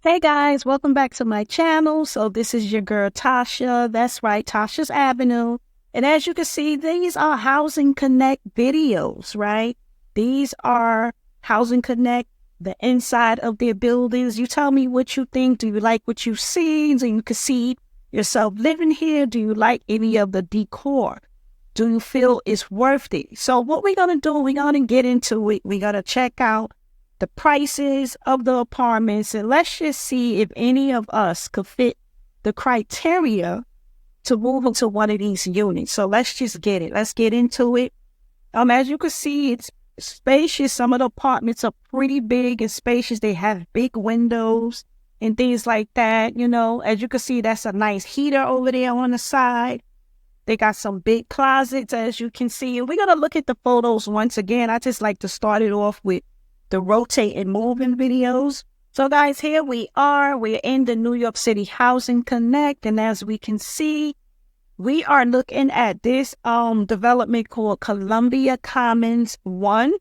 Hey guys, welcome back to my channel. So this is your girl Tasha. That's right, Tasha's Avenue. And as you can see, these are Housing Connect videos, right? These are Housing Connect, the inside of their buildings. You tell me what you think. Do you like what you see? Do you can see yourself living here? Do you like any of the decor? Do you feel it's worth it? So what we're going to do, we're going to get into it. We're going to check out the prices of the apartments, and let's just see if any of us could fit the criteria to move into one of these units. So let's just get it. Let's get into it. As you can see, it's spacious. Some of the apartments are pretty big and spacious. They have big windows and things like that. As you can see, that's a nice heater over there on the side. They got some big closets, as you can see. And we're going to look at the photos once again. I just like to start it off with the rotate and moving videos. So guys, here we are. We're in the New York City Housing Connect. And as we can see, we are looking at this development called Columbia Commons 1.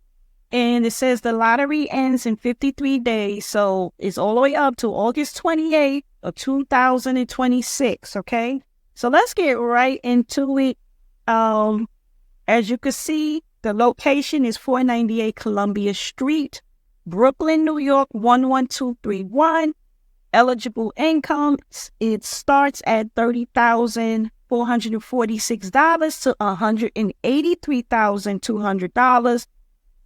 And it says the lottery ends in 53 days. So it's all the way up to August 28th of 2026. Okay. So let's get right into it. As you can see, the location is 498 Columbia Street, Brooklyn, New York, 11231. Eligible income, it starts at $30,446 to $183,200.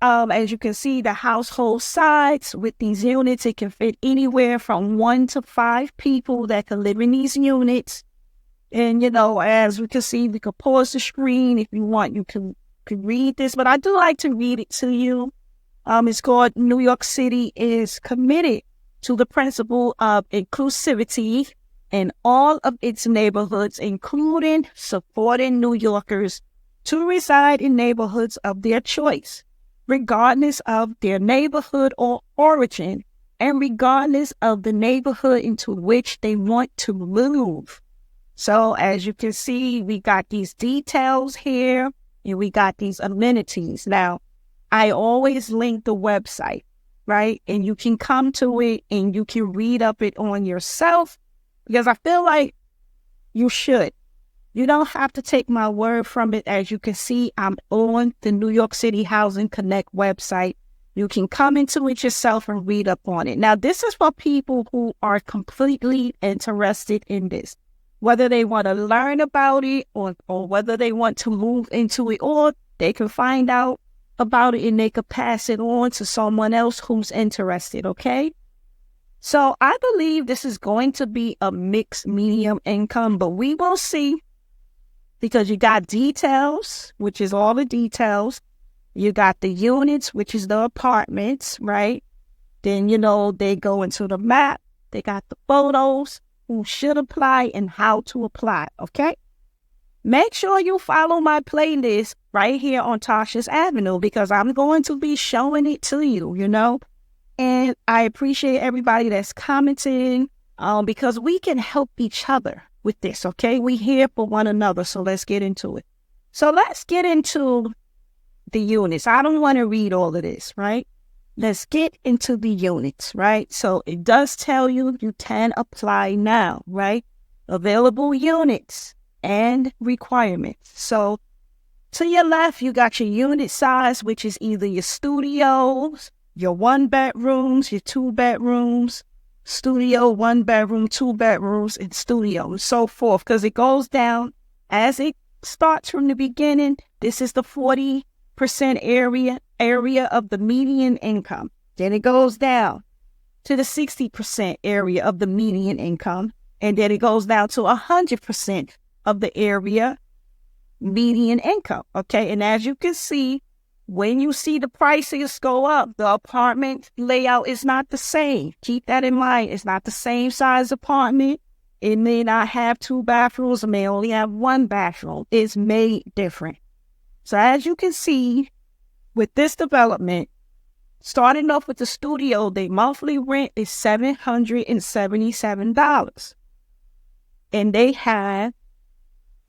As you can see, the household size with these units, it can fit anywhere from 1 to 5 people that can live in these units. And, as we can see, we can pause the screen if you want. You can read this, but I do like to read it to you. It's called New York City is committed to the principle of inclusivity in all of its neighborhoods, including supporting New Yorkers to reside in neighborhoods of their choice, regardless of their neighborhood or origin, and regardless of the neighborhood into which they want to move. So as you can see, we got these details here. And we got these amenities. Now, I always link the website, right? And you can come to it and you can read up it on yourself, because I feel like you should. You don't have to take my word from it. As you can see, I'm on the New York City Housing Connect website. You can come into it yourself and read up on it. Now, this is for people who are completely interested in this. Whether they want to learn about it or whether they want to move into it, or they can find out about it and they can pass it on to someone else who's interested, okay? So I believe this is going to be a mixed medium income, but we will see, because you got details, which is all the details. You got the units, which is the apartments, right? Then, they go into the map. They got the photos, who should apply and how to apply, okay? Make sure you follow my playlist right here on Tasha's Avenue, because I'm going to be showing it to you, And I appreciate everybody that's commenting, because we can help each other with this, okay? We here for one another, so let's get into it. So let's get into the units. I don't want to read all of this, right? Let's get into the units, right? So it does tell you can apply now, right? Available units and requirements. So to your left, you got your unit size, which is either your studios, your 1-bedrooms, your 2-bedrooms, studio, 1-bedroom, 2-bedrooms, and studio, and so forth, because it goes down as it starts from the beginning. This is the 40% area of the median income. Then it goes down to the 60% area of the median income. And then it goes down to 100% of the area median income. Okay. And as you can see, when you see the prices go up, the apartment layout is not the same. Keep that in mind. It's not the same size apartment. It may not have 2 bathrooms. It may only have 1 bathroom. It's made different. So as you can see, with this development, starting off with the studio, the monthly rent is $777. And they have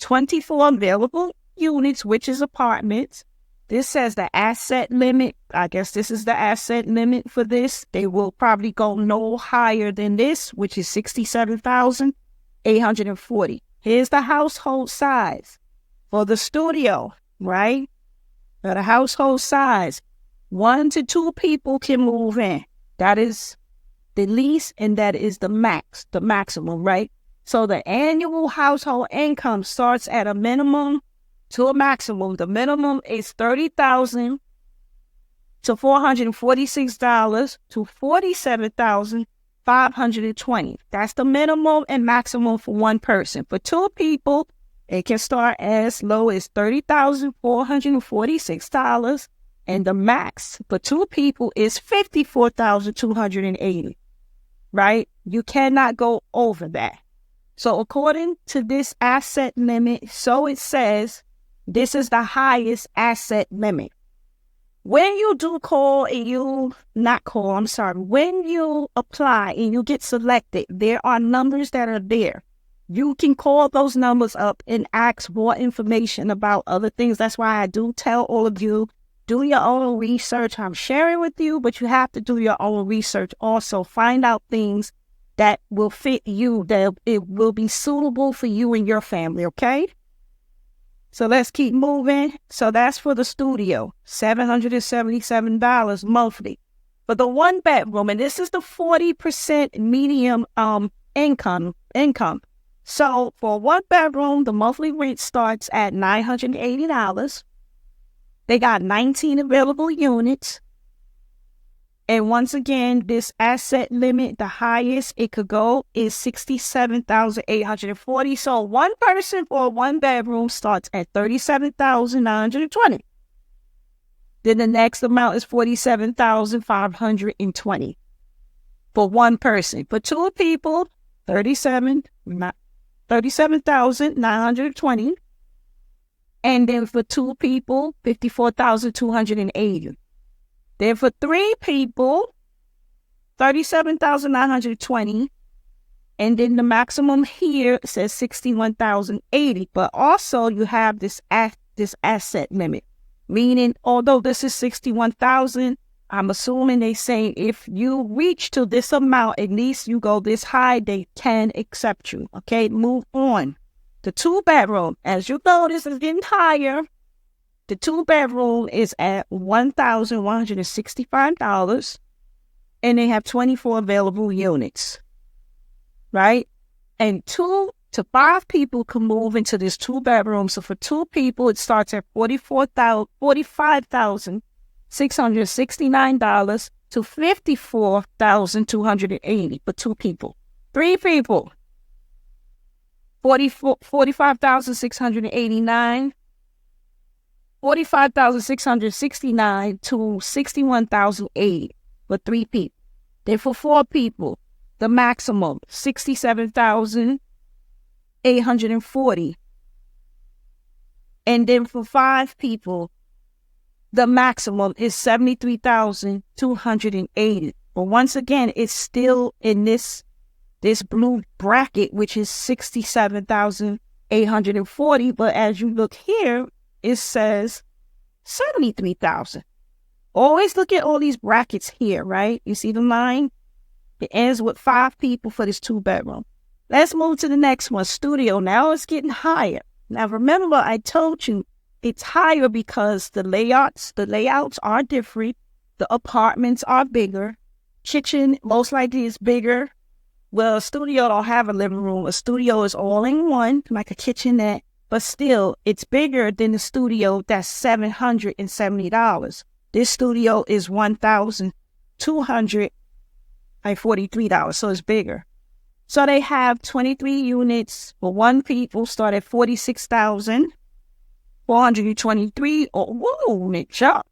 24 available units, which is apartments. This says the asset limit. I guess this is the asset limit for this. They will probably go no higher than this, which is $67,840. Here's the household size for the studio, right? For the household size, 1 to 2 people can move in. That is the least, and that is the maximum, right? So the annual household income starts at a minimum to a maximum. The minimum is $30,000 to $446 to $47,520. That's the minimum and maximum for one person. For 2 people, it can start as low as $30,446, and the max for 2 people is $54,280. Right? You cannot go over that. So according to this asset limit, so it says this is the highest asset limit. When you do call and when you apply and you get selected, there are numbers that are there. You can call those numbers up and ask more information about other things. That's why I do tell all of you, do your own research. I'm sharing with you, but you have to do your own research also. Find out things that will fit you, that it will be suitable for you and your family, okay? So let's keep moving. So that's for the studio, $777 monthly. For the 1 bedroom, and this is the 40% medium income. So for 1 bedroom, the monthly rent starts at $980. They got 19 available units. And once again, this asset limit, the highest it could go is $67,840. So one person for a 1 bedroom starts at $37,920. Then the next amount is $47,520 for one person. For 2 people, $37,920. And then for 2 people, $54,280. Then for 3 people, $37,920. And then the maximum here says $61,080. But also you have this asset limit. Meaning, although this is $61,000, I'm assuming they say if you reach to this amount, at least you go this high, they can accept you. Okay, move on. The 2 bedroom, as you notice, is getting higher. The 2 bedroom is at $1,165, and they have 24 available units, right? And 2 to 5 people can move into this 2 bedroom. So for 2 people, it starts at $45,669 to $54,280 for 2 people. 3 people, $45,689. $45,669 to $61,080 for 3 people. Then for 4 people, the maximum $67,840. And then for 5 people, the maximum is $73,280. But once again, it's still in this blue bracket, which is $67,840. But as you look here, it says $73,000. Always look at all these brackets here, right? You see the line? It ends with 5 people for this 2 bedroom. Let's move to the next one, studio. Now it's getting higher. Now remember, I told you it's higher because the layouts are different. The apartments are bigger. Kitchen most likely is bigger. Well, a studio don't have a living room. A studio is all in one, like a kitchenette. But still, it's bigger than the studio that's $770. This studio is $1,243, so it's bigger. So they have 23 units for 1 people, start at $46,423. Whoa, it jumped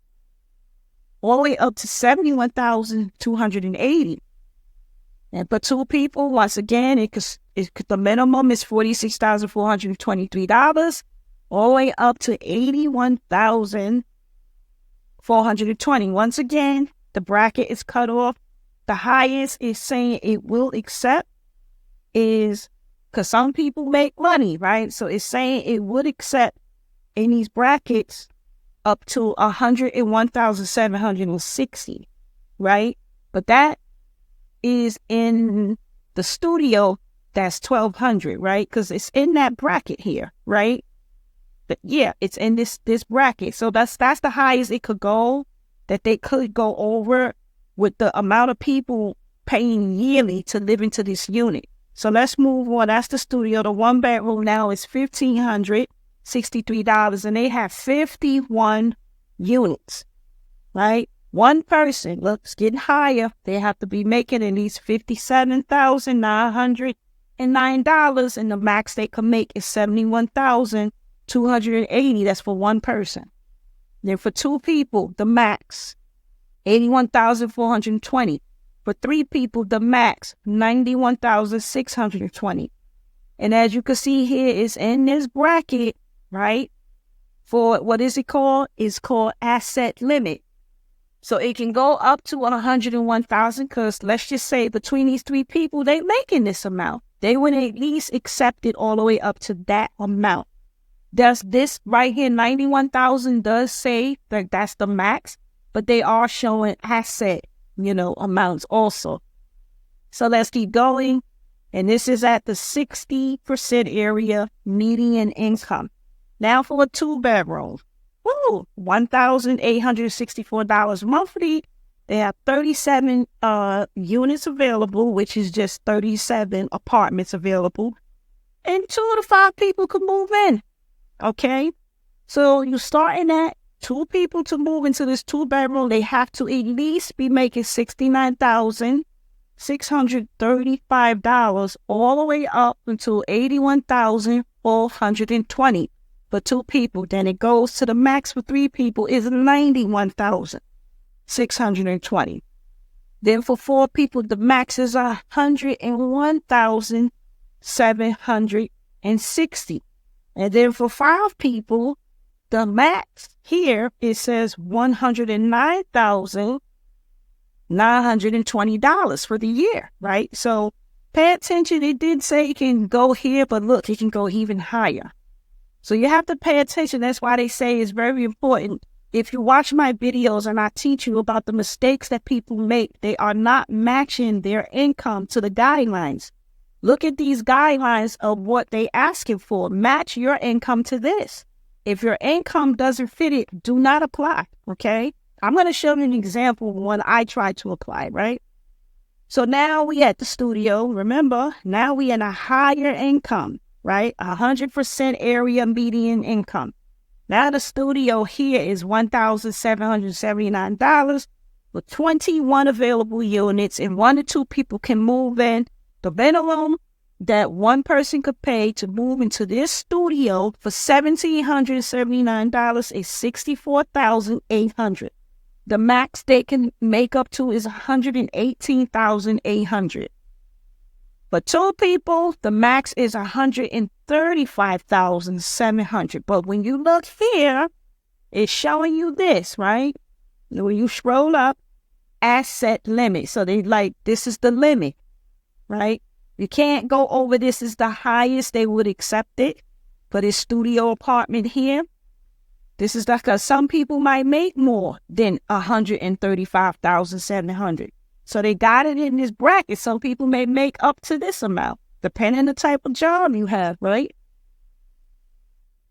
all the way up to $71,280. And for 2 people, once again, the minimum is $46,423, all the way up to $81,420. Once again, the bracket is cut off. The highest is saying it will accept is, because some people make money, right? So it's saying it would accept in these brackets up to 101,760, right? But that is in the studio, that's 1,200, right? Because it's in that bracket here, right? But yeah, it's in this bracket. So that's the highest it could go, that they could go over with the amount of people paying yearly to live into this unit. So let's move on. That's the studio. The 1-bedroom now is $1,563, and they have 51 units, right? One person, look, it's getting higher. They have to be making at least $57,909, and the max they can make is $71,280. That's for one person. Then for two people, the max, $81,420. For three people, the max, $91,620. And as you can see here, it's in this bracket, right? For what is it called? It's called asset limit. So it can go up to 101,000, because let's just say between these three people, they making this amount. They would at least accept it all the way up to that amount. Does this right here, 91,000, does say that that's the max, but they are showing asset, amounts also. So let's keep going. And this is at the 60% area median income. Now for a 2-bedroom. Woo! $1,864 monthly. They have 37 units available, which is just 37 apartments available. And 2 to 5 people could move in. Okay? So you're starting at 2 people to move into this 2-bedroom. They have to at least be making $69,635 all the way up until $81,420 for 2 people. Then it goes to the max for 3 people is $91,620. Then for 4 people, the max is $101,760. And then for 5 people, the max here, it says $109,920 for the year, right? So pay attention. It did say it can go here, but look, it can go even higher. So you have to pay attention. That's why they say it's very important. If you watch my videos and I teach you about the mistakes that people make, they are not matching their income to the guidelines. Look at these guidelines of what they asking for. Match your income to this. If your income doesn't fit it, do not apply, okay? I'm going to show you an example when I try to apply, right? So now we at the studio. Remember, now we in a higher income, right? 100% area median income. Now the studio here is $1,779 with 21 available units, and 1 to 2 people can move in. The minimum that one person could pay to move into this studio for $1,779 is $64,800. The max they can make up to is $118,800. For 2 people, the max is $135,700. But when you look here, it's showing you this, right? When you scroll up, asset limit. So they this is the limit, right? You can't go over. This is the highest they would accept it for this studio apartment here. This is because some people might make more than $135,700. So they got it in this bracket. Some people may make up to this amount, depending on the type of job you have, right?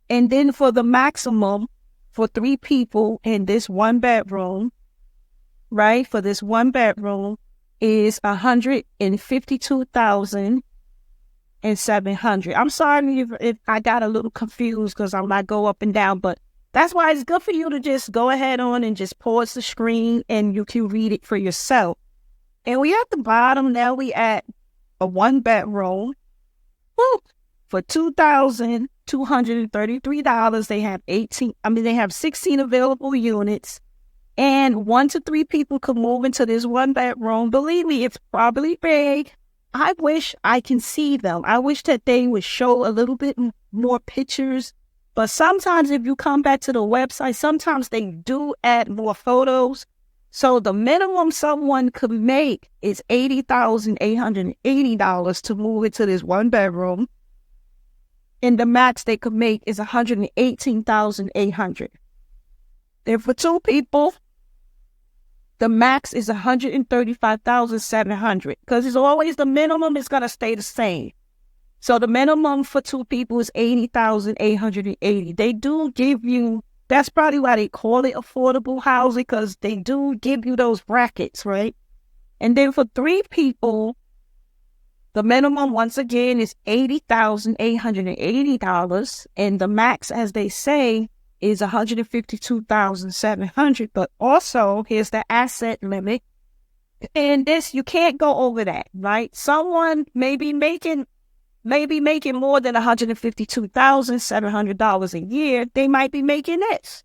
And then for the maximum for 3 people in this 1-bedroom, right? For this 1-bedroom is $152,700. I'm sorry if I got a little confused because I might go up and down, but that's why it's good for you to just go ahead on and just pause the screen and you can read it for yourself. And we at the bottom now. We at a 1-bedroom. Woo! For $2,233, they have 16 available units, and 1 to 3 people could move into this 1-bedroom. Believe me, it's probably big. I wish I can see them. I wish that they would show a little bit more pictures. But sometimes if you come back to the website, sometimes they do add more photos. So the minimum someone could make is $80,880 to move into this 1-bedroom. And the max they could make is $118,800. Then for two people, the max is $135,700 because it's always the minimum is going to stay the same. So the minimum for two people is $80,880. They do give you, that's probably why they call it affordable housing, because they do give you those brackets, right? And then for three people, the minimum, once again, is $80,880. And the max, as they say, is $152,700. But also, here's the asset limit. And this, you can't go over that, right? Someone may be making more than $152,700 a year. They might be making this.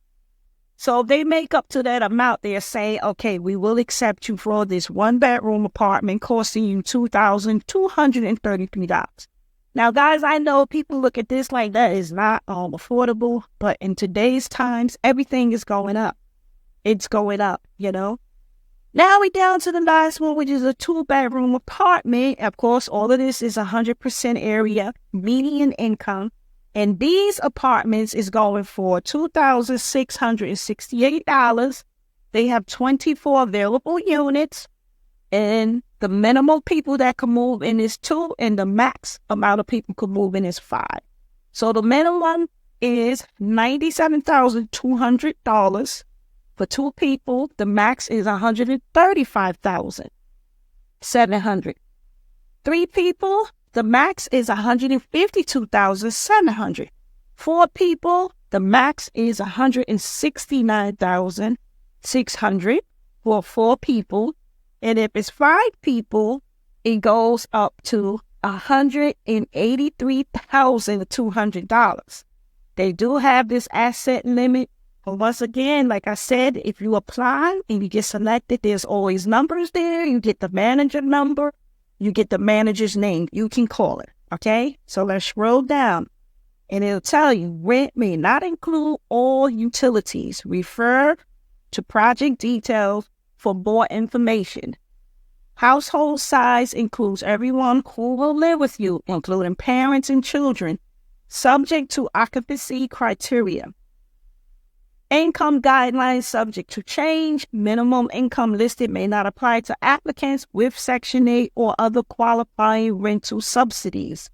So if they make up to that amount, they're saying, okay, we will accept you for this one-bedroom apartment costing you $2,233. Now, guys, I know people look at this like that is not affordable, but in today's times, everything is going up. It's going up, you know. Now we're down to the last one, which is a two-bedroom apartment. Of course, all of this is 100% area, median income. And these apartments is going for $2,668. They have 24 available units. And the minimum people that can move in is 2, and the max amount of people could move in is 5. So the minimum is $97,200 for 2 people. The max is $135,700. 3 people, the max is $152,700. 4 people, the max is $169,600 for 4 people. And if it's 5 people, it goes up to $183,200. They do have this asset limit. But once again, like I said, if you apply and you get selected, there's always numbers there. You get the manager number. You get the manager's name. You can call it. Okay? So let's scroll down. And it'll tell you, rent may not include all utilities. Refer to project details for more information. Household size includes everyone who will live with you, including parents and children, subject to occupancy criteria. Income guidelines subject to change. Minimum income listed may not apply to applicants with Section 8 or other qualifying rental subsidies.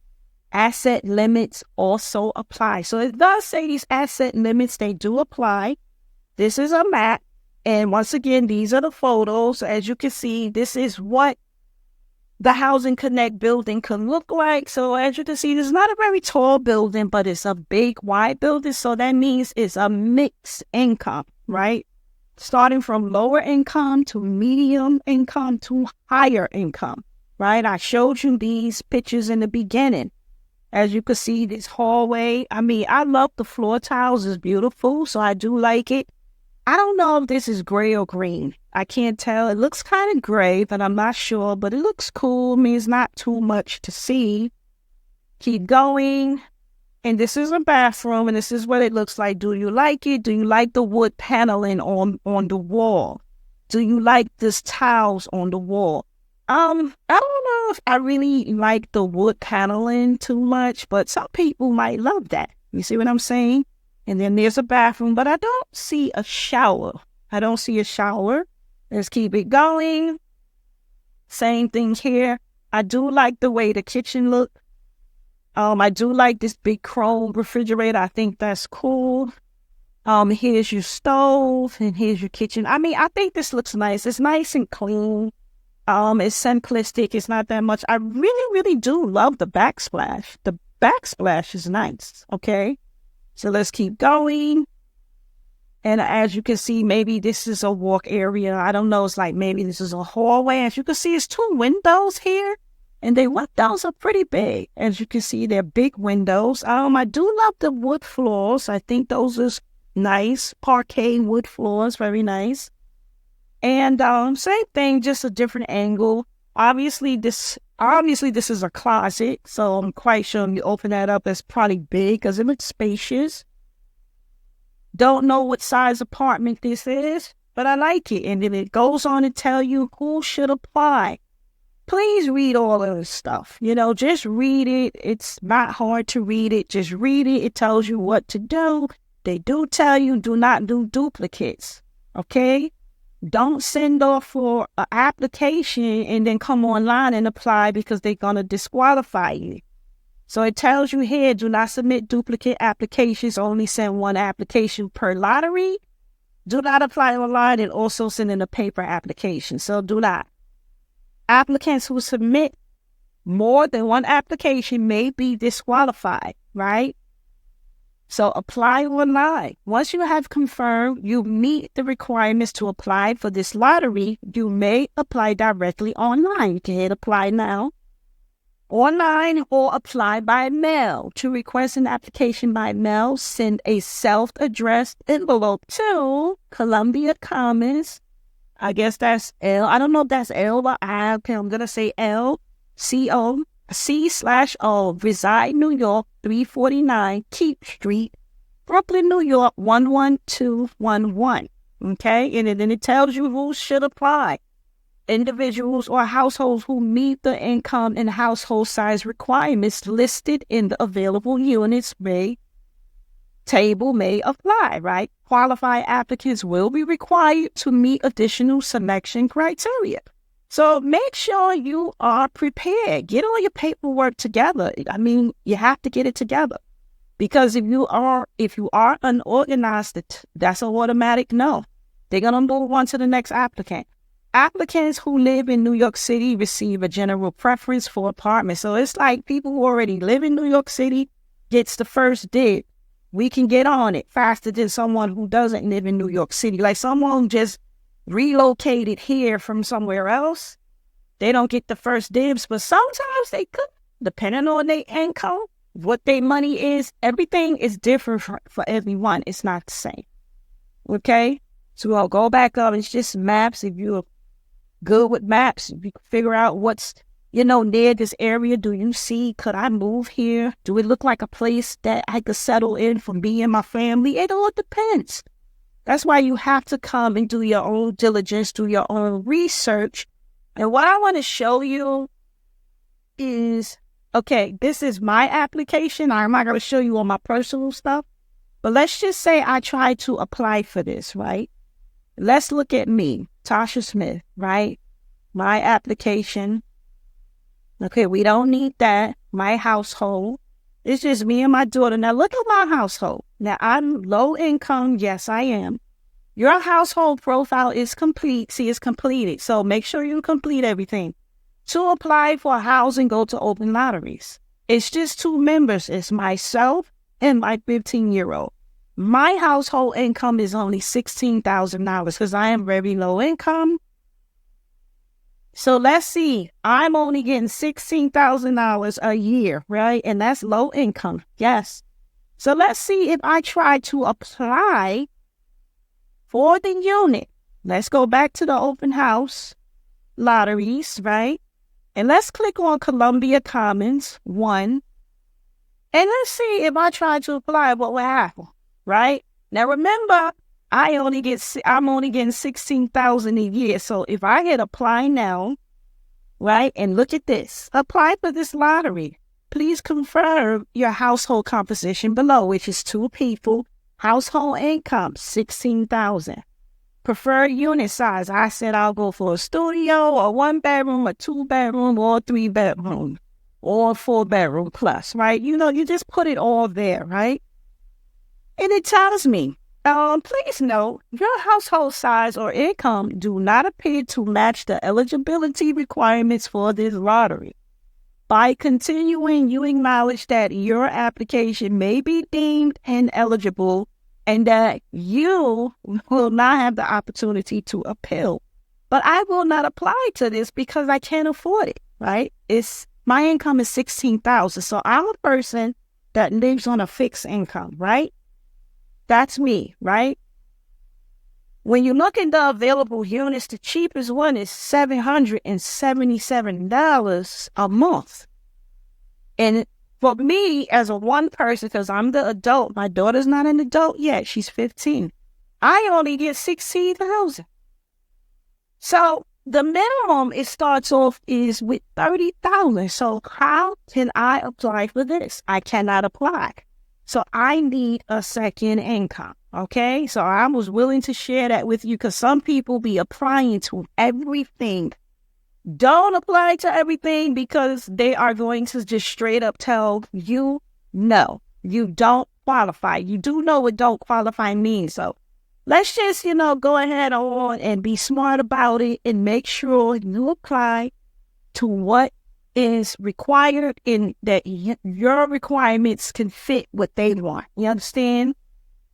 Asset limits also apply. So it does say these asset limits, they do apply. This is a map. And once again, these are the photos. As you can see, this is what the Housing Connect building can look like. So as you can see, it's not a very tall building, but it's a big, wide building. So that means it's a mixed income, right? Starting from lower income to medium income to higher income, right? I showed you these pictures in the beginning. As you can see, this hallway, I love the floor tiles. It's beautiful, so I do like it. I don't know if this is gray or green. I can't tell. It looks kind of gray, but I'm not sure. But it looks cool. It's not too much to see. Keep going. And this is a bathroom, and this is what it looks like. Do you like it? Do you like the wood paneling on the wall? Do you like this tiles on the wall? I don't know if I really like the wood paneling too much, but some people might love that. You see what I'm saying? And then there's a bathroom, but I don't see a shower. Let's keep it going. Same thing here. I do like the way the kitchen look. I do like this big chrome refrigerator. I think that's cool. Here's your stove and here's your kitchen. I think this looks nice. It's nice and clean. It's simplistic. It's not that much. I really, really do love the backsplash. The backsplash is nice. Okay. So let's keep going. And as you can see, maybe this is a walk area. I don't know. It's like maybe this is a hallway. As you can see, it's 2 windows here. And the windows are pretty big. As you can see, they're big windows. I do love the wood floors. I think those are nice. Parquet wood floors. Very nice. And same thing, just a different angle. Obviously, this is a closet, so I'm quite sure when you open that up, it's probably big because it looks spacious. Don't know what size apartment this is, but I like it. And then it goes on to tell you who should apply. Please read all of this stuff. Just read it. It's not hard to read it. Just read it. It tells you what to do. They do tell you do not do duplicates, okay? Don't send off for an application and then come online and apply because they're going to disqualify you. So it tells you here, do not submit duplicate applications, only send one application per lottery. Do not apply online and also send in a paper application. So do not. Applicants who submit more than one application may be disqualified, right? So apply online. Once you have confirmed you meet the requirements to apply for this lottery, you may apply directly online. You can hit apply now. Online or apply by mail. To request an application by mail, send a self-addressed envelope to Columbia Commons. I guess that's L. I don't know if that's L or I. Okay, I'm going to say L. C-O. C/O, reside, New York, 349 Keep Street, Brooklyn, New York, 11211. Okay, and then it tells you who should apply. Individuals or households who meet the income and household size requirements listed in the available units table may apply, right? Qualified applicants will be required to meet additional selection criteria. So make sure you are prepared. Get all your paperwork together. I mean, you have to get it together. Because if you are unorganized, that's an automatic no. They're going to move on to the next applicant. Applicants who live in New York City receive a general preference for apartments. So it's like people who already live in New York City gets the first dib. We can get on it faster than someone who doesn't live in New York City. Like someone just relocated here from somewhere else, they don't get the first dibs, but sometimes they could, depending on their income, what their money is. Everything is different for everyone. It's not the same. Okay? So I'll go back up. It's just maps. If you're good with maps, you can figure out what's, near this area. Do you see, could I move here? Do it look like a place that I could settle in for me and my family? It all depends. That's why you have to come and do your own diligence, do your own research. And what I want to show you is, okay, this is my application. I'm not going to show you all my personal stuff. But let's just say I try to apply for this, right? Let's look at me, Tasha Smith, right? My application. Okay, we don't need that. My household. It's just me and my daughter. Now look at my household. Now I'm low income. Yes, I am. Your household profile is complete. See, it's completed. So make sure you complete everything. To apply for housing, go to open lotteries. It's just two members. It's myself and my 15-year-old. My household income is only $16,000 because I am very low income. So let's see, I'm only getting $16,000 a year, right? And that's low income, yes. So let's see if I try to apply for the unit. Let's go back to the open house lotteries, right? And let's click on Columbia Commons 1. And let's see if I try to apply, what will happen, right? Now remember, I'm only getting $16,000 a year. So if I hit apply now, right, and look at this, apply for this lottery. Please confirm your household composition below, which is 2 people. Household income, $16,000. Preferred unit size. I said I'll go for a studio, or 1-bedroom, a 2-bedroom, or 3-bedroom, or 4-bedroom plus, right? You just put it all there, right? And it tells me, please note, your household size or income do not appear to match the eligibility requirements for this lottery. By continuing, you acknowledge that your application may be deemed ineligible and that you will not have the opportunity to appeal. But I will not apply to this because I can't afford it, right? My income is $16,000, so I'm a person that lives on a fixed income, right? That's me, right? When you look at the available units, the cheapest one is $777 a month. And for me, as a one person, because I'm the adult, my daughter's not an adult yet, she's 15. I only get $16,000. So the minimum it starts off is with $30,000. So how can I apply for this? I cannot apply. So I need a second income. Okay. So I was willing to share that with you because some people be applying to everything. Don't apply to everything because they are going to just straight up tell you, no, you don't qualify. You do know what don't qualify means. So let's just, go ahead on and be smart about it and make sure you apply to what is required in that your requirements can fit what they want. You understand?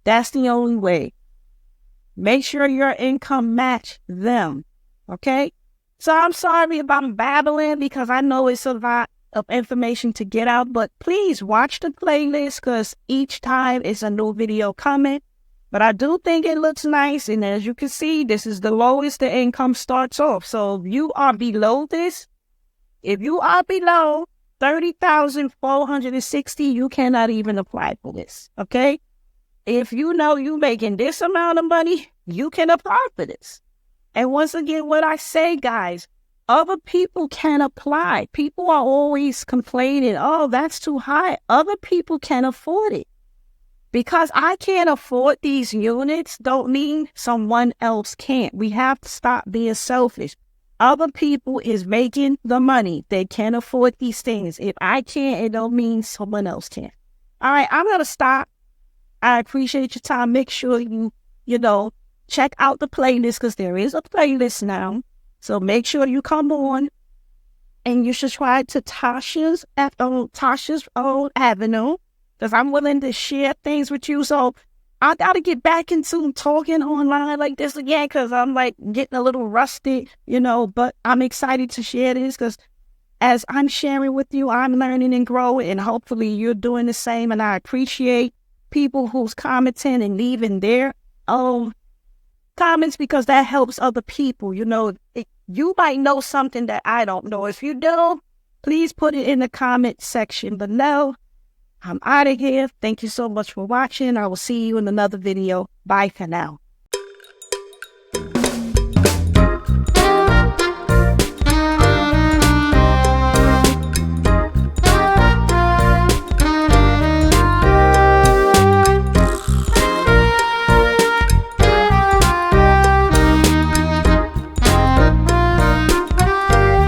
That's the only way. Make sure your income match them. Okay? So I'm sorry about babbling because I know it's a lot of information to get out, but please watch the playlist because each time it's a new video coming. But I do think it looks nice. And as you can see, this is the lowest the income starts off. So if you are below this, if you are below 30,460, you cannot even apply for this. Okay? If you know you making this amount of money, you can apply for this. And once again, what I say, guys, other people can apply. People are always complaining, oh, that's too high. Other people can afford it. Because I can't afford these units don't mean someone else can't. We have to stop being selfish. Other people is making the money. They can afford these things. If I can't, it don't mean someone else can. All right, I'm going to stop. I appreciate your time. Make sure you check out the playlist because there is a playlist now. So make sure you come on and you subscribe to Tasha's own avenue because I'm willing to share things with you. So I got to get back into talking online like this again because I'm like getting a little rusty, but I'm excited to share this because as I'm sharing with you, I'm learning and growing and hopefully you're doing the same. And I appreciate people who's commenting and leaving their comments because that helps other people. You might know something that I don't know. If you do, please put it in the comment section below. I'm out of here. Thank you so much for watching. I will see you in another video. Bye for now.